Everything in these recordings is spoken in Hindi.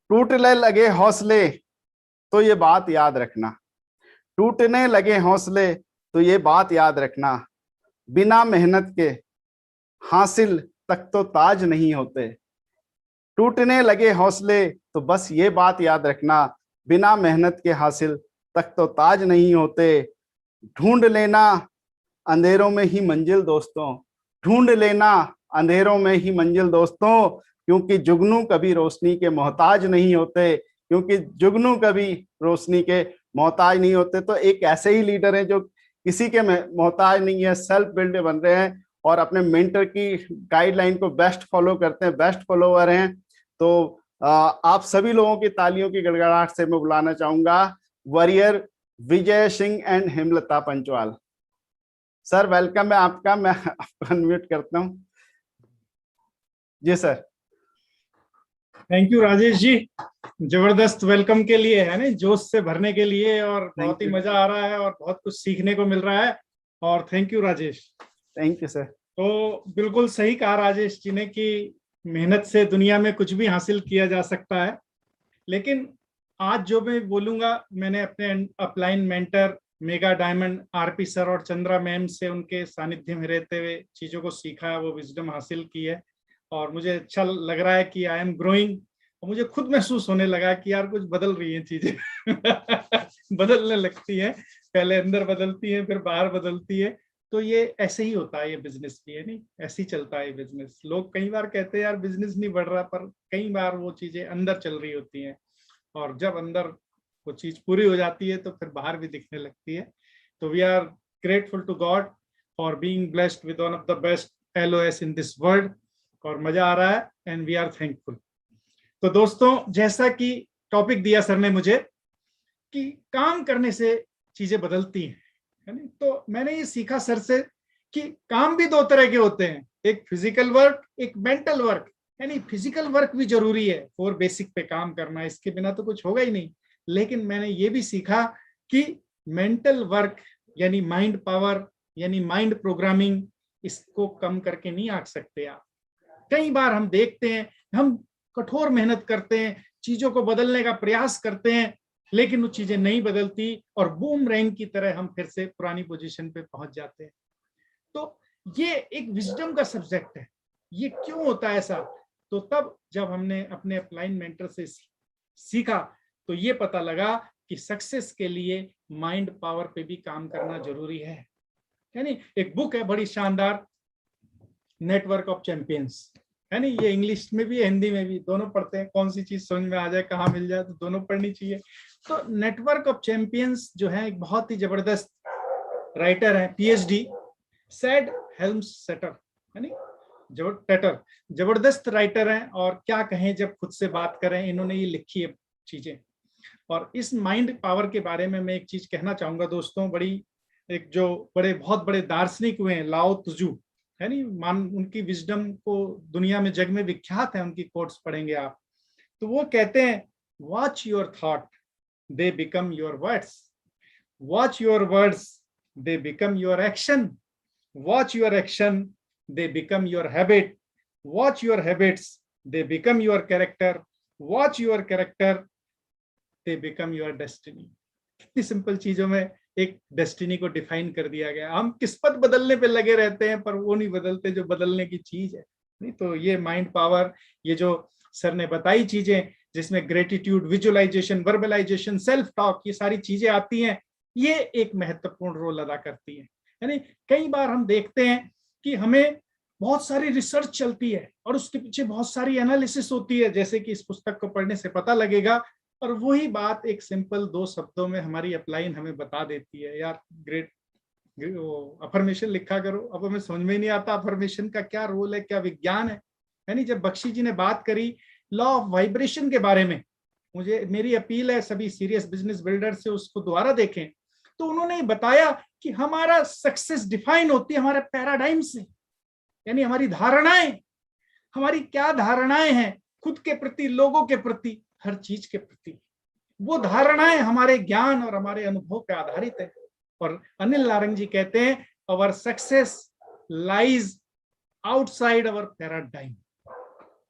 टूटने लगे हौसले तो ये बात याद रखना, टूटने लगे हौसले तो ये बात याद रखना, बिना मेहनत के हासिल तक तो ताज नहीं होते। टूटने लगे हौसले तो बस ये बात याद रखना, बिना मेहनत के हासिल तक तो ताज नहीं होते। ढूंढ लेना अंधेरों में ही मंजिल दोस्तों, ढूंढ लेना अंधेरों में ही मंजिल दोस्तों, क्योंकि जुगनू कभी रोशनी के मोहताज नहीं होते, क्योंकि जुगनू कभी रोशनी के मोहताज नहीं होते। तो एक ऐसे ही लीडर हैं जो किसी के मोहताज नहीं है, सेल्फ बिल्ड बन रहे हैं और अपने मेंटर की गाइडलाइन को बेस्ट फॉलो करते हैं, बेस्ट फॉलोअर हैं। तो आप सभी लोगों की तालियों की गड़गड़ाहट से मैं बुलाना चाहूंगा warrior Vijay Singh and Hemlata Panchwal. Sir welcome है आपका, मैं आपको अनम्यूट करता हूं। जी sir. Thank you Rajesh ji, जबरदस्त वेलकम के लिए, है ना, जोश से भरने के लिए, और बहुत ही मजा आ रहा है और बहुत कुछ सीखने को मिल रहा है। और thank you Rajesh. Thank you sir. तो बिल्कुल सही कहा राजेश जी ने कि मेहनत से दुनिया में कुछ भी हासिल किया जा सकता है। लेकिन आज जो मैं बोलूंगा, मैंने अपने upline mentor mega diamond RP sir और चंद्रा मैम से उनके सानिध्य में रहते हुए चीजों को सीखा है, वो विजडम हासिल की है। और मुझे अच्छा लग रहा है कि आई एम ग्रोइंग, और मुझे खुद महसूस होने लगा कि यार कुछ बदल रही हैं चीजें बदलने लगती हैं, पहले अंदर बदलती हैं, फिर बाहर बदलती है। तो ये ऐसे ही होता है, ये बिजनेस भी है, नहीं ऐसे ही चलता है बिजनेस। लोग कई बार कहते हैं यार बिजनेस नहीं बढ़ रहा, पर कई बार वो चीजें अंदर चल रही होती हैं, और जब अंदर वो चीज पूरी हो जाती है तो फिर बाहर भी दिखने लगती है। तो we are grateful to God for being blessed with one of the best LOS in this world, और मजा आ रहा है एंड वी आर थैंकफुल। तो दोस्तों, जैसा कि टॉपिक दिया सर ने मुझे कि काम करने से चीजें बदलती हैं, है ना, तो मैंने ये सीखा सर से कि काम भी दो तरह के होते हैं, एक फिजिकल वर्क, एक मेंटल वर्क। यानी फिजिकल वर्क भी जरूरी है, फॉर बेसिक पे काम करना, इसके बिना तो कुछ होगा ही नहीं। लेकिन मैंने ये भी सीखा कि मेंटल वर्क यानी माइंड पावर, यानी माइंड प्रोग्रामिंग, इसको कम करके नहीं आंक सकते आप। कई बार हम देखते हैं, हम कठोर मेहनत करते हैं, चीजों को बदलने का प्रयास करते हैं, लेकिन वो चीजें नहीं बदलती और बूम रैंक की तरह हम फिर से पुरानी पोजीशन पे पहुंच जाते हैं। तो ये एक विजडम का सब्जेक्ट है। ये क्यों होता है ऐसा? तो तब जब हमने अपने अपलाइन मेंटर से सीखा तो ये पता लगा कि सक्सेस के लिए माइंड पावर पे भी काम करना जरूरी है। यानी एक बुक है बड़ी शानदार, नेटवर्क ऑफ चैंपियंस, है नहीं, ये इंग्लिश में भी हिंदी में भी दोनों पढ़ते हैं, कौन सी चीज समझ में आ जाए, कहाँ मिल जाए, तो दोनों पढ़नी चाहिए। तो नेटवर्क ऑफ चैंपियंस जो है एक बहुत ही जबरदस्त राइटर है, PhD सैड हेल्मसेटर, है नहीं, जबरदस्त राइटर हैं, और क्या कहें जब खुद से बात करें, इन्होंने ये लिखी है चीजें। और इस माइंड पावर के बारे में मैं एक चीज कहना चाहूंगा दोस्तों, एक जो बहुत बड़े दार्शनिक हुए हैं, लाओ त्जू, है नहीं, उनकी विजडम को दुनिया में जग में विख्यात है, उनकी कोट्स पढ़ेंगे आप। तो वो कहते हैं, watch your thought they become your words, watch your words they become your action, watch your action they become your habit, watch your habits they become your character, watch your character they become your destiny. कितनी सिंपल चीजों में एक डेस्टिनी को डिफाइन कर दिया गया। हम किस्मत बदलने पे लगे रहते हैं, पर वो नहीं बदलते जो बदलने की चीज है। नहीं तो ये माइंड पावर, ये जो सर ने बताई चीजें, जिसमें ग्रेटिट्यूड, विजुअलाइजेशन, वर्बलाइजेशन, सेल्फ टॉक, ये सारी चीजें आती हैं, ये एक महत्वपूर्ण रोल अदा करती है। यानी कई बार हम देखते हैं कि हमें बहुत सारी रिसर्च चलती है और उसके पीछे बहुत सारी एनालिसिस होती है, जैसे कि इस पुस्तक को पढ़ने से पता लगेगा, और वही बात एक सिंपल 2 शब्दों में हमारी अपलाइन हमें बता देती है। यार ग्रेट, अफर्मेशन लिखा करो। अब हमें समझ में ही नहीं आता अफर्मेशन का क्या रोल है, क्या विज्ञान है। यानी जब बख्शी जी ने बात करी लॉ ऑफ वाइब्रेशन के बारे में, मेरी अपील है सभी सीरियस बिजनेस बिल्डर से उसको दोबारा देखें। तो उन्होंने बताया कि हमारा सक्सेस डिफाइन होती है हमारे पैराडाइम से, यानी हमारी धारणाएं, हमारी क्या धारणाएं हैं खुद के प्रति, लोगों के प्रति, हर चीज के प्रति। वो धारणाएं हमारे ज्ञान और हमारे अनुभव पे आधारित है। और अनिल नारंग जी कहते हैं, our success lies outside our paradigm.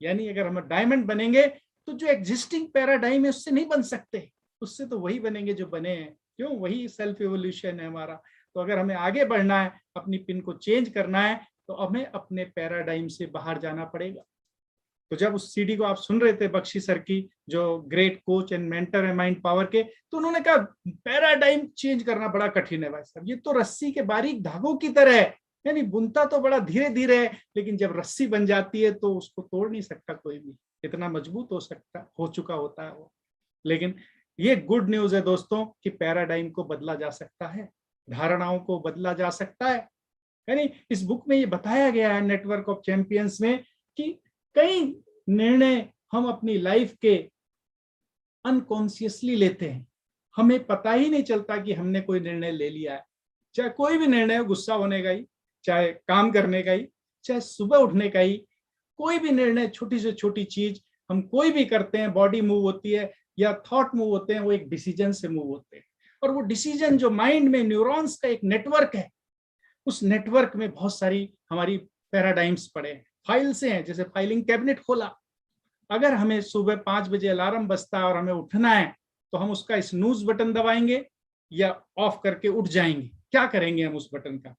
यानी अगर हम डायमंड बनेंगे तो जो एग्जिस्टिंग पैराडाइम है उससे नहीं बन सकते, उससे तो वही बनेंगे जो बने हैं। क्यों? वही सेल्फ एवोल्यूशन है हमारा। तो अगर हमें आगे बढ़ना है, अपनी पिन को चेंज करना है, तो हमें अपने पैराडाइम से बाहर जाना पड़ेगा। तो जब उस सीडी को आप सुन रहे थे बख्शी सर की, जो ग्रेट कोच एंड मेंटर है माइंड पावर के, तो उन्होंने कहा पैराडाइम चेंज करना बड़ा कठिन है भाई साहब, ये तो रस्सी के बारीक धागों की तरह है, यानी बुनता तो बड़ा धीरे धीरे है, लेकिन जब रस्सी बन जाती है तो उसको तोड़ नहीं सकता कोई भी, इतना मजबूत हो चुका होता है वो। लेकिन ये गुड न्यूज है दोस्तों कि पैराडाइम को बदला जा सकता है, धारणाओं को बदला जा सकता है। यानी इस बुक में ये बताया गया है नेटवर्क ऑफ चैंपियंस में कि कई निर्णय हम अपनी लाइफ के अनकॉन्शियसली लेते हैं, हमें पता ही नहीं चलता कि हमने कोई निर्णय ले लिया है। चाहे कोई भी निर्णय हो, गुस्सा होने का ही, चाहे काम करने का ही, चाहे सुबह उठने का ही, कोई भी निर्णय, छोटी से छोटी चीज हम कोई भी करते हैं, बॉडी मूव होती है या थॉट मूव होते हैं, वो एक डिसीजन से मूव होते हैं। और वो डिसीजन जो माइंड में न्यूरॉन्स का एक नेटवर्क है, उस नेटवर्क में बहुत सारी हमारी पैराडाइम्स पड़े हैं, फाइल से हैं। जैसे फाइलिंग कैबिनेट खोला, अगर हमें सुबह 5 बजे अलार्म बजता है और हमें उठना है, तो हम उसका स्नूज बटन दबाएंगे या ऑफ करके उठ जाएंगे? क्या करेंगे हम उस बटन का?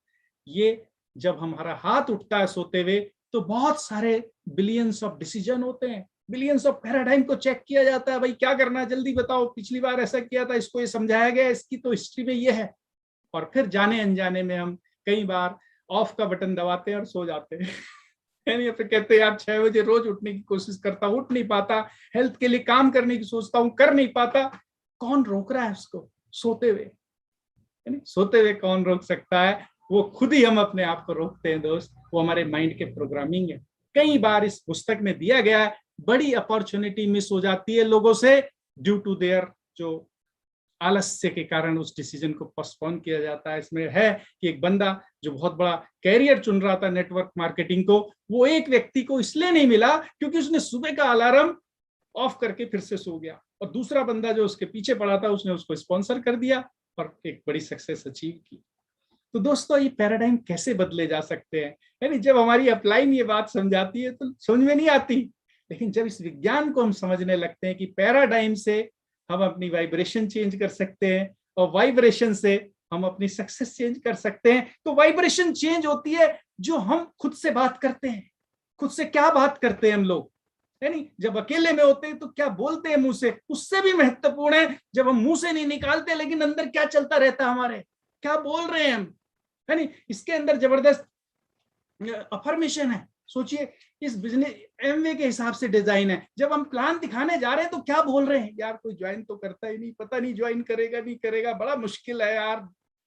ये जब हमारा हाथ उठता है सोते हुए, तो बहुत सारे बिलियंस ऑफ डिसीजन होते हैं, बिलियंस ऑफ पैराडाइम को चेक किया जाता है। भाई क्या करना है, जल्दी बताओ, पिछली बार ऐसा किया था, इसको ये समझाया गया, इसकी तो हिस्ट्री में ये है। और फिर जाने अनजाने में हम कई बार ऑफ का बटन दबाते हैं और सो जाते हैं। यानी फिर कहते हैं यार 6 बजे रोज उठने की कोशिश करता हूं, उठ नहीं पाता, हेल्थ के लिए काम करने की सोचता हूं, कर नहीं पाता। कौन रोक रहा है उसको सोते हुए? यानी सोते हुए कौन रोक सकता है? वो खुद ही हम अपने आप को रोकते हैं दोस्त, वो हमारे माइंड के प्रोग्रामिंग है। कई बार इस पुस्तक में दिया गया है, बड़ी अपॉर्चुनिटी मिस हो जाती है लोगों से ड्यू टू देयर जो आलस्य के कारण उस डिसीजन को पोस्टपोन किया जाता है। इसमें है कि एक बंदा जो बहुत बड़ा कैरियर चुन रहा था नेटवर्क मार्केटिंग को, वो एक व्यक्ति को इसलिए नहीं मिला क्योंकि उसने सुबह का अलार्म ऑफ करके फिर से सो गया, और दूसरा बंदा जो उसके पीछे पड़ा था उसने उसको स्पॉन्सर कर दिया और एक बड़ी सक्सेस अचीव की। तो दोस्तों ये पैराडाइम कैसे बदले जा सकते हैं? यानी जब हमारी अपलाइन ये बात समझाती है तो समझ में नहीं आती, लेकिन जब इस विज्ञान को हम समझने लगते हैं कि पैराडाइम से हम अपनी वाइब्रेशन चेंज कर सकते हैं और वाइब्रेशन से हम अपनी सक्सेस चेंज कर सकते हैं। तो वाइब्रेशन चेंज होती है जो हम खुद से बात करते हैं। खुद से क्या बात करते हैं हम लोग? यानी जब अकेले में होते हैं तो क्या बोलते हैं मुंह से, उससे भी महत्वपूर्ण है जब हम मुंह से नहीं निकालते लेकिन अंदर क्या चलता रहता है हमारे, क्या बोल रहे हैं हम। यानी इसके अंदर जबरदस्त अफर्मेशन है। सोचिए इस बिजनेस एमवे के हिसाब से डिजाइन है, जब हम प्लान दिखाने जा रहे हैं तो क्या बोल रहे हैं? यार कोई ज्वाइन तो करता ही नहीं, पता नहीं ज्वाइन करेगा नहीं करेगा, बड़ा मुश्किल है यार,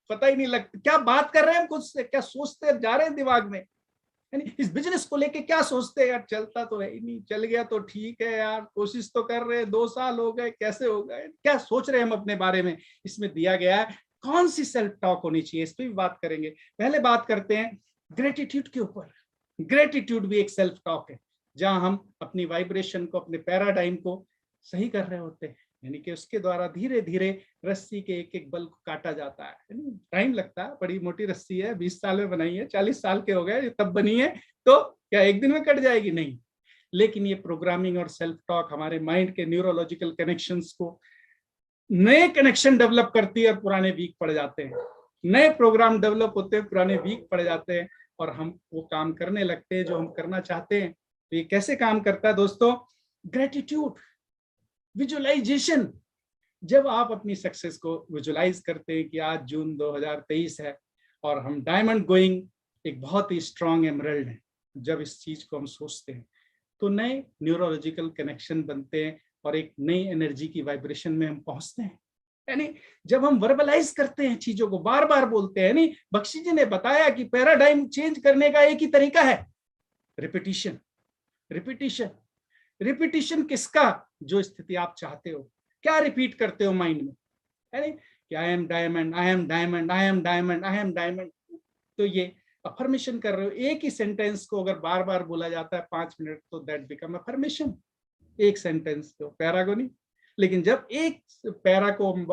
पता ही नहीं लगता क्या बात कर रहे हैं हम खुद से, क्या सोचते जा रहे हैं दिमाग में। यानी इस बिजनेस को लेके क्या सोचते हैं? यार चलता तो है ही नहीं, चल गया तो ठीक है यार, कोशिश तो कर रहे हैं, 2 साल हो गए, कैसे होगा, क्या सोच रहे हैं हम अपने बारे में। इसमें दिया गया है कौन सी सेल्फ टॉक होनी चाहिए, इस पर भी बात करेंगे। पहले बात करते हैं ग्रेटिट्यूड के ऊपर। ग्रेटिट्यूड भी एक सेल्फ टॉक है, जहां हम अपनी वाइब्रेशन को, अपने पैराडाइम को सही कर रहे होते हैं। यानी कि उसके द्वारा धीरे धीरे रस्सी के एक एक बल को काटा जाता है। टाइम लगता है, बड़ी मोटी रस्सी है, 20 साल में बनाई है, 40 साल के हो गए तब बनी है, तो क्या एक दिन में कट जाएगी? नहीं। लेकिन ये प्रोग्रामिंग और सेल्फ टॉक हमारे माइंड के न्यूरोलॉजिकल कनेक्शंस को नए कनेक्शन डेवलप करती है और पुराने वीक पड़ जाते हैं। नए प्रोग्राम डेवलप होते हैं, पुराने वीक पड़ जाते हैं और हम वो काम करने लगते हैं जो हम करना चाहते हैं। तो ये कैसे काम करता है दोस्तों? Gratitude, visualisation. जब आप अपनी सक्सेस को विजुअलाइज करते हैं कि आज जून 2023 है और हम डायमंड गोइंग एक बहुत ही स्ट्रॉन्ग एमरल्ड है, जब इस चीज को हम सोचते हैं तो नए न्यूरोलॉजिकल कनेक्शन बनते हैं और एक नई एनर्जी की वाइब्रेशन में हम पहुंचते हैं। यानी जब हम वर्बलाइज करते हैं चीजों को, बार बार बोलते हैं। यानी बख्शी जी ने बताया कि पैराडाइम चेंज करने का एक ही तरीका है, रिपीटिशन। रिपीटिशन, रिपीटिशन किसका? जो स्थिति आप चाहते हो। क्या रिपीट करते हो माइंड में? यानी कि I am diamond, I am diamond, I am diamond, I am diamond. तो ये अफर्मेशन कर रहे हो। एक ही सेंटेंस को अगर बार बार बोला जाता है 5 मिनट तो दैट बिकम अफर्मेशन। एक सेंटेंस को, पैरा को नहीं। लेकिन जब एक पैरा को हम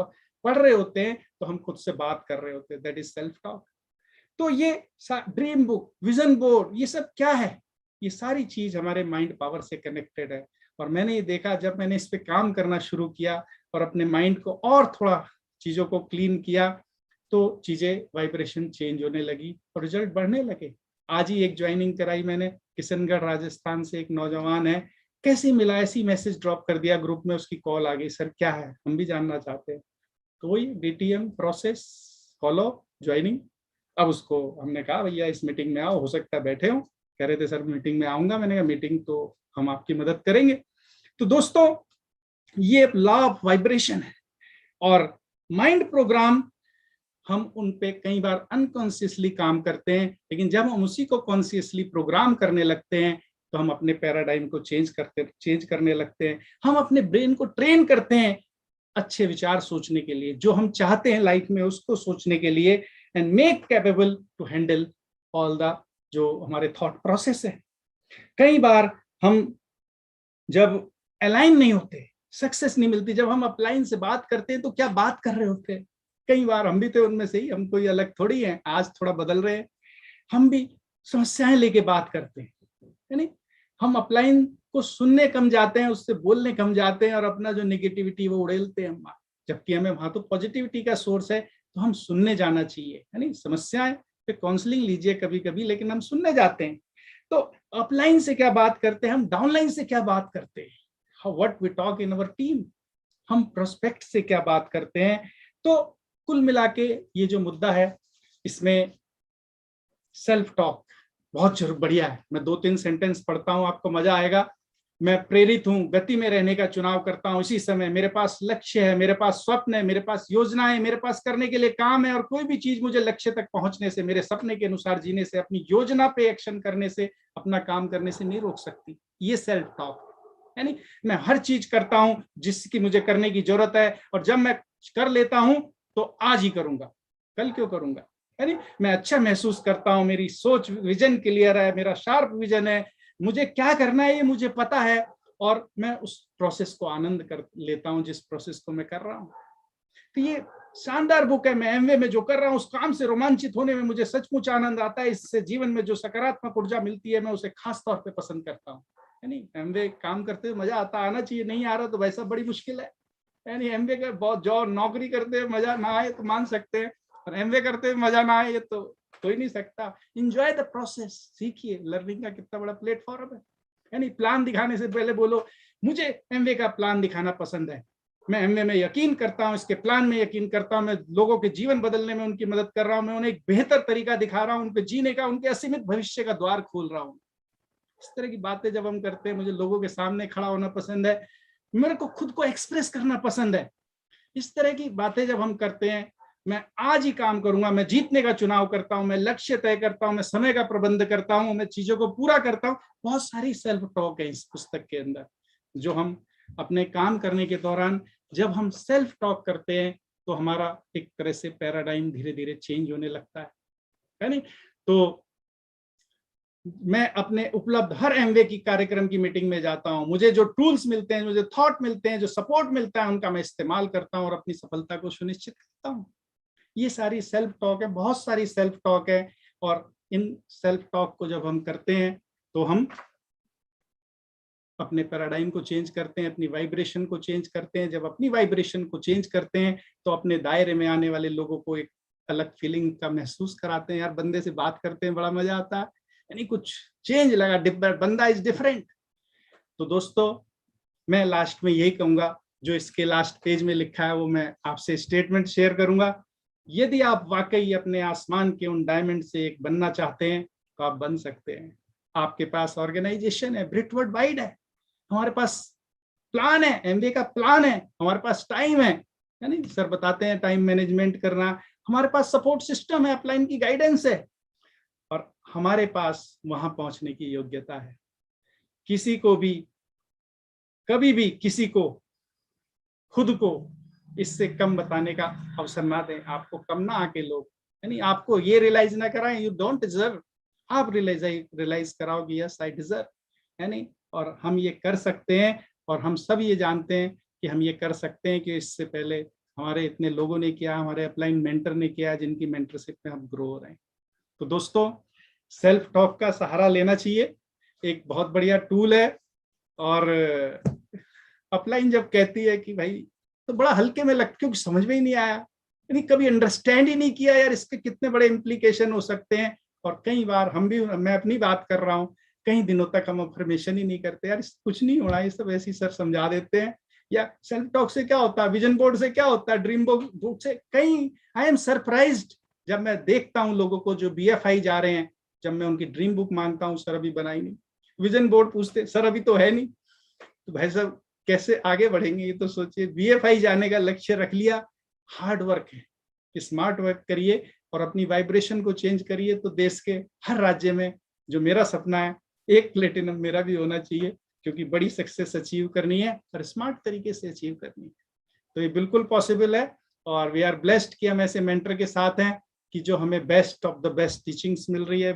पढ़ रहे होते हैं तो हम खुद से बात कर रहे होते हैं, दैट इज सेल्फ टॉक। तो ये ड्रीम बुक, विजन बोर्ड, ये सब क्या है? ये सारी चीज हमारे माइंड पावर से कनेक्टेड है और मैंने ये देखा, जब मैंने इस पे काम करना शुरू किया और अपने माइंड को और थोड़ा चीजों को क्लीन किया, तो चीजें वाइब्रेशन चेंज होने लगी और रिजल्ट बढ़ने लगे। आज ही एक ज्वाइनिंग कराई मैंने, किशनगढ़ राजस्थान से एक नौजवान है, कैसे मिला, ऐसी मैसेज ड्रॉप कर दिया ग्रुप में, उसकी कॉल आ गई, सर क्या है, हम भी जानना चाहते हैं। तो वही DTM प्रोसेस फॉलो, ज्वाइनिंग। अब उसको हमने कहा भैया इस मीटिंग में आओ, हो सकता है बैठे हो, कह रहे थे सर मीटिंग में आऊंगा। मैंने कहा मीटिंग तो हम आपकी मदद करेंगे। तो दोस्तों, ये लॉ ऑफ वाइब्रेशन है और माइंड प्रोग्राम हम उन पे कई बार अनकॉन्शियसली काम करते हैं, लेकिन जब हम उसी को कॉन्शियसली प्रोग्राम करने लगते हैं तो हम अपने पैराडाइम को चेंज करने लगते हैं। हम अपने ब्रेन को ट्रेन करते हैं अच्छे विचार सोचने के लिए, जो हम चाहते हैं लाइफ में उसको सोचने के लिए, and make capable to handle all the जो हमारे थॉट प्रोसेस है। कई बार हम जब अलाइन नहीं होते, सक्सेस नहीं मिलती, जब हम अपलाइन से बात करते हैं तो क्या बात कर रहे होते हैं, कई बार हम भी तो उनमें से ही, हम कोई अलग थोड़ी हैं, आज थोड़ा बदल रहे हैं, हम भी समस्याएं लेके बात करते हैं, यानी हम अपलाइन को सुनने कम जाते हैं, उससे बोलने कम जाते हैं और अपना जो नेगेटिविटी वो उड़ेलते हैं, जबकि हमें वहां तो पॉजिटिविटी का सोर्स है, तो हम सुनने जाना चाहिए, यानी समस्याएं पे काउंसलिंग लीजिए कभी कभी, लेकिन हम सुनने जाते हैं। तो अपलाइन से क्या बात करते हैं, हम डाउनलाइन से क्या बात करते हैं, what we talk in our team, हम प्रोस्पेक्ट से क्या बात करते हैं। तो कुल मिला के ये जो मुद्दा है, इसमें सेल्फ टॉक बहुत जरूर बढ़िया है। मैं 2-3 सेंटेंस पढ़ता हूं, आपको मजा आएगा। मैं प्रेरित हूं, गति में रहने का चुनाव करता हूं इसी समय, मेरे पास लक्ष्य है, मेरे पास स्वप्न है, मेरे पास योजना है, मेरे पास करने के लिए काम है, और कोई भी चीज मुझे लक्ष्य तक पहुंचने से, मेरे सपने के अनुसार जीने से, अपनी योजना पे एक्शन करने से, अपना काम करने से नहीं रोक सकती। ये सेल्फ टॉक, यानी मैं हर चीज करता हूं जिसकी मुझे करने की जरूरत है, और जब मैं कर लेता हूं तो आज ही करूंगा, कल क्यों करूंगा, यानी मैं अच्छा महसूस करता हूं, मेरी सोच विजन क्लियर है, मेरा शार्प विजन है, मुझे क्या करना है ये मुझे पता है, और मैं उस प्रोसेस को आनंद कर लेता हूं जिस प्रोसेस को मैं कर रहा हूं। तो ये शानदार बुक है। मैं एमवे में जो कर रहा हूं उस काम से रोमांचित होने में मुझे सचमुच आनंद आता है, इससे जीवन में जो सकारात्मक ऊर्जा मिलती है मैं उसे खास तौर पे पसंद करता हूँ। यानी एमवे काम करते हुए मजा आना चाहिए, नहीं आ रहा तो वैसा बड़ी मुश्किल है। यानी एमवे का बहुत, जो नौकरी करते हुए मजा ना आए तो मान सकते हैं, और एमवे करते हुए मजा ना आए ये तो कोई नहीं सकता। इंजॉय द प्रोसेस, सीखिए, लर्निंग का कितना बड़ा प्लेटफॉर्म है। यानी प्लान दिखाने से पहले बोलो मुझे एमवे का प्लान दिखाना पसंद है, मैं एमवे में यकीन करता हूं, इसके प्लान में यकीन करता हूं, मैं लोगों के जीवन बदलने में उनकी मदद कर रहा हूं, मैं उन्हें एक बेहतर तरीका दिखा रहा हूं, उनके जीने का, उनके असीमित भविष्य का द्वार खोल रहा हूं। इस तरह की बातें जब हम करते हैं, मुझे लोगों के सामने खड़ा होना पसंद है, मेरे को खुद को एक्सप्रेस करना पसंद है, इस तरह की बातें जब हम करते हैं, मैं आज ही काम करूंगा, मैं जीतने का चुनाव करता हूं, मैं लक्ष्य तय करता हूं, मैं समय का प्रबंध करता हूं, मैं चीजों को पूरा करता हूं। बहुत सारी सेल्फ टॉक है इस पुस्तक के अंदर, जो हम अपने काम करने के दौरान जब हम सेल्फ टॉक करते हैं तो हमारा एक तरह से पैराडाइम धीरे धीरे चेंज होने लगता है नहीं। तो मैं अपने उपलब्ध हर एमवे की कार्यक्रम की मीटिंग में जाता हूं, मुझे जो टूल्स मिलते हैं, मुझे थॉट मिलते हैं, जो सपोर्ट मिलता है, उनका मैं इस्तेमाल करता हूं और अपनी सफलता को सुनिश्चित करता हूं। ये सारी सेल्फ टॉक है, बहुत सारी सेल्फ टॉक है, और इन सेल्फ टॉक को जब हम करते हैं तो हम अपने पैराडाइम को चेंज करते हैं, अपनी वाइब्रेशन को चेंज करते हैं। जब अपनी वाइब्रेशन को चेंज करते हैं तो अपने दायरे में आने वाले लोगों को एक अलग फीलिंग का महसूस कराते हैं, यार बंदे से बात करते हैं बड़ा मजा आता है, यानी कुछ चेंज लगा, बंदा इज डिफरेंट। तो दोस्तों, मैं लास्ट में यही कहूंगा, जो इसके लास्ट पेज में लिखा है वो मैं आपसे स्टेटमेंट शेयर करूंगा। यदि आप वाकई अपने आसमान के उन डायमंड से एक बनना चाहते हैं तो आप बन सकते हैं। आपके पास ऑर्गेनाइजेशन है, ब्रिटवर्ड वाइड है, हमारे पास प्लान है, एमबीए का प्लान है, हमारे पास टाइम है, यानी सर बताते हैं टाइम मैनेजमेंट करना, हमारे पास सपोर्ट सिस्टम है, अपलाइन की गाइडेंस है, और हमारे पास वहां पहुंचने की योग्यता है। किसी को भी कभी भी किसी को खुद को इससे कम बताने का अवसर ना दें, आपको कम ना आके लोग, यानी आपको ये रियलाइज ना कराएं यू डोंट डिजर्व, आप रियलाइज कराओ कि यस आई डिजर्व, यानी और हम ये कर सकते हैं, और हम सब ये जानते हैं कि हम ये कर सकते हैं कि इससे पहले हमारे इतने लोगों ने किया, हमारे अपलाइन मेंटर ने किया, जिनकी मेंटरशिप में हम ग्रो हो रहे हैं। तो दोस्तों, सेल्फ टॉक का सहारा लेना चाहिए, एक बहुत बढ़िया टूल है, और अपलाइन जब कहती है कि भाई, तो बड़ा हल्के में लग, क्योंकि समझ में ही नहीं आया, यानी कभी अंडरस्टैंड ही नहीं किया यार इसके कितने बड़े इम्प्लीकेशन हो सकते हैं। और कई बार हम भी, मैं अपनी बात कर रहा हूँ, कई दिनों तक हम अफर्मेशन ही नहीं करते यार, कुछ नहीं होना, ये सब ऐसी सर समझा देते हैं। या सेल्फ टॉक से क्या होता है, विजन बोर्ड से क्या होता है, ड्रीम बोर्ड से, कई आई एम सरप्राइज्ड जब मैं देखता हूँ लोगों को जो BFI जा रहे हैं, जब मैं उनकी ड्रीम बुक मांगता हूँ, सर अभी बनाई नहीं, विजन बोर्ड पूछते सर अभी तो है नहीं, तो भाई साहब कैसे आगे बढ़ेंगे, ये तो सोचिए। BFI जाने का लक्ष्य रख लिया, हार्ड वर्क है, स्मार्ट वर्क करिए और अपनी वाइब्रेशन को चेंज करिए, तो देश के हर राज्य में, जो मेरा सपना है, एक प्लेटिनम मेरा भी होना चाहिए, क्योंकि बड़ी सक्सेस अचीव करनी है और स्मार्ट तरीके से अचीव करनी है। तो ये बिल्कुल पॉसिबल है, और वी आर ब्लेस्ड कि हम ऐसे मेंटर के साथ हैं कि जो हमें best of the best teachings मिल रही है।